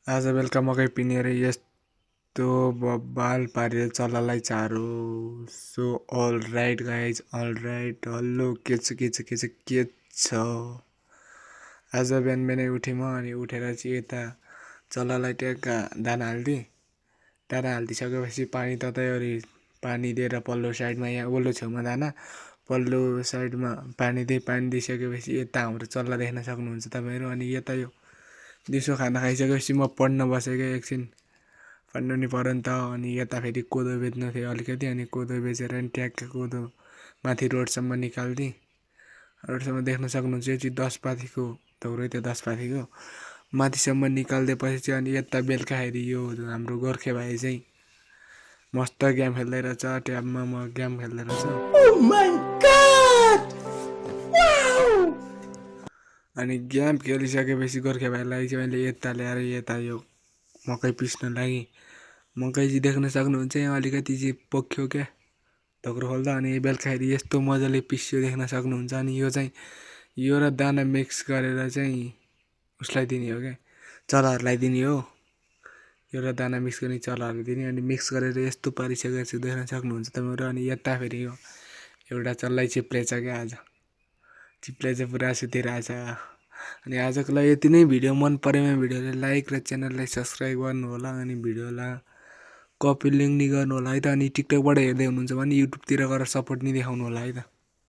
आज बेलुका मकै पिनेर यस्तो बबाल पारेर चल्लालाई चारो। So all right guys, all right. Hello के छ। आज बिहान बिहानै उठेँ म अनि उठेर चाहिँ यता चल्लालाई ट्याक्क दाना हालिदिएँ। दाना हालिदिइसकेपछि पानी तताइवरी पानी दिएर पल्लो साइडमा, यहाँ वल्लो छेउमा दाना, पल्लो साइडमा पानी दिएँ। पानी दिइसकेपछि यता हाम्रो चल्ला देख्न सक्नुहुन्छ तपाईँहरू। अनि यता यो दिउँसो खाना खाइसकेपछि म पढ्न बसेको एकछिन, पढ्नु नि पऱ्यो नि त। अनि यता फेरि कोदो बेच्नु थियो अलिकति, अनि कोदो बेचेर नि ट्याक्क कोदो माथि रोडसम्म निकालिदिएँ। रोडसम्म देख्न सक्नुहुन्छ यो चाहिँ 10 पाथीको धौरै, त्यो 10 पाथीको माथिसम्म निकालिदिएपछि चाहिँ अनि यता बेलुकाखेरि यो हाम्रो गोर्खे भाइ चाहिँ मस्त गेम खेल्दै रहेछ। ट्याबमा म गेम खेल्दै रहेछ। अनि गेम खेलिसकेपछि गोर्खे भाइलाई चाहिँ मैले यता ल्याएर यता यो मकै पिस्न लागि, मकै चाहिँ देख्न सक्नुहुन्छ यहाँ अलिकति चाहिँ पोख्यो क्या ढोक्रो खोल्दा। अनि बेलुकाखेरि यस्तो मजाले पिस्यो देख्न सक्नुहुन्छ। अनि यो चाहिँ यो र दाना मिक्स गरेर चाहिँ उसलाई दिने हो क्या, चल्लाहरूलाई दिने हो। यो र दाना मिक्स गर्ने चल्लाहरूलाई दिने, अनि मिक्स गरेर यस्तो पारिसकेको छु देख्न सक्नुहुन्छ तपाईँहरू। अनि यता फेरि यो एउटा चल्लै चिप्लेछ क्या, आज चिप्ले चाहिँ पुरा सुतिरहेछ। अनि आजको लागि यति नै। भिडियो मन परेमा भिडियोलाई लाइक र च्यानललाई सब्सक्राइब गर्नु होला। अनि भिडियोलाई कपी लिङ्क नि गर्नु होला है त। अनि टिकटकबाट हेर्दै हुनुहुन्छ भने युट्युबतिर गएर सपोर्ट नि देखाउनु होला है त।